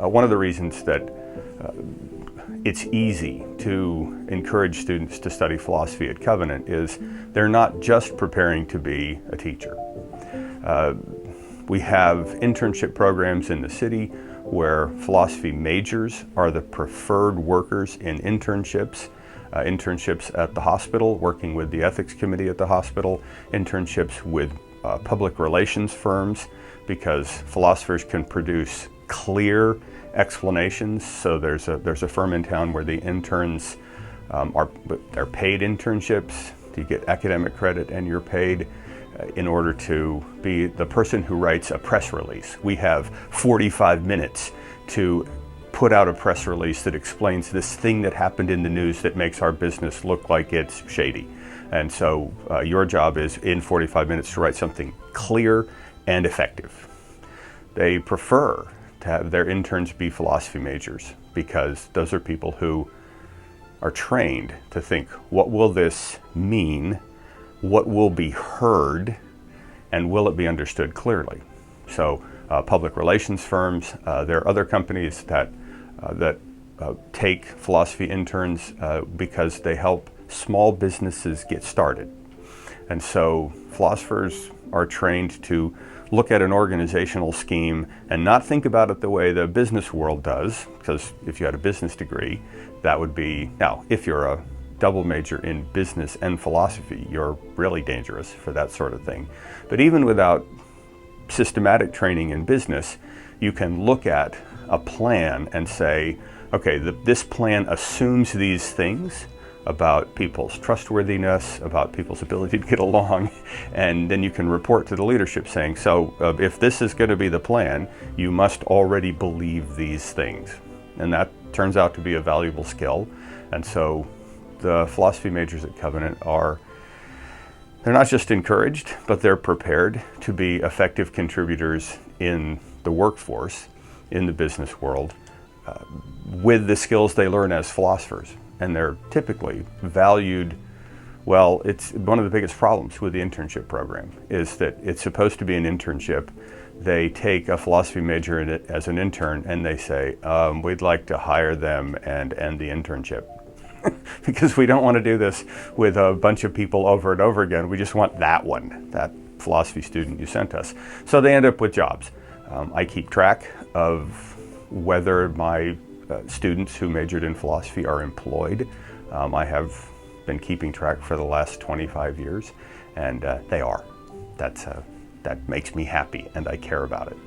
one of the reasons that it's easy to encourage students to study philosophy at Covenant is they're not just preparing to be a teacher. We have internship programs in the city where philosophy majors are the preferred workers in internships. Internships at the hospital, working with the ethics committee at the hospital, internships with public relations firms, because philosophers can produce clear explanations. So there's a firm in town where the interns they're paid internships. You get academic credit and you're paid in order to be the person who writes a press release. We have 45 minutes to put out a press release that explains this thing that happened in the news that makes our business look like it's shady. And so your job is in 45 minutes to write something clear and effective. They prefer to have their interns be philosophy majors because those are people who are trained to think, what will this mean? What will be heard? And will it be understood clearly? So public relations firms, there are other companies that take philosophy interns because they help small businesses get started. And so philosophers are trained to look at an organizational scheme and not think about it the way the business world does, because if you had a business degree, that would be, now if you're a double major in business and philosophy, you're really dangerous for that sort of thing. But even without systematic training in business, you can look at a plan and say, okay, this plan assumes these things about people's trustworthiness, about people's ability to get along, and then you can report to the leadership saying, so if this is going to be the plan, you must already believe these things. And that turns out to be a valuable skill. And so the philosophy majors at Covenant they're not just encouraged, but they're prepared to be effective contributors in the workforce, in the business world, with the skills they learn as philosophers. And they're typically valued. Well, it's one of the biggest problems with the internship program is that it's supposed to be an internship. They take a philosophy major in it as an intern and they say, we'd like to hire them and end the internship. Because we don't want to do this with a bunch of people over and over again. We just want that one, that philosophy student you sent us. So they end up with jobs. I keep track of whether my students who majored in philosophy are employed. I have been keeping track for the last 25 years, and they are. That makes me happy, and I care about it.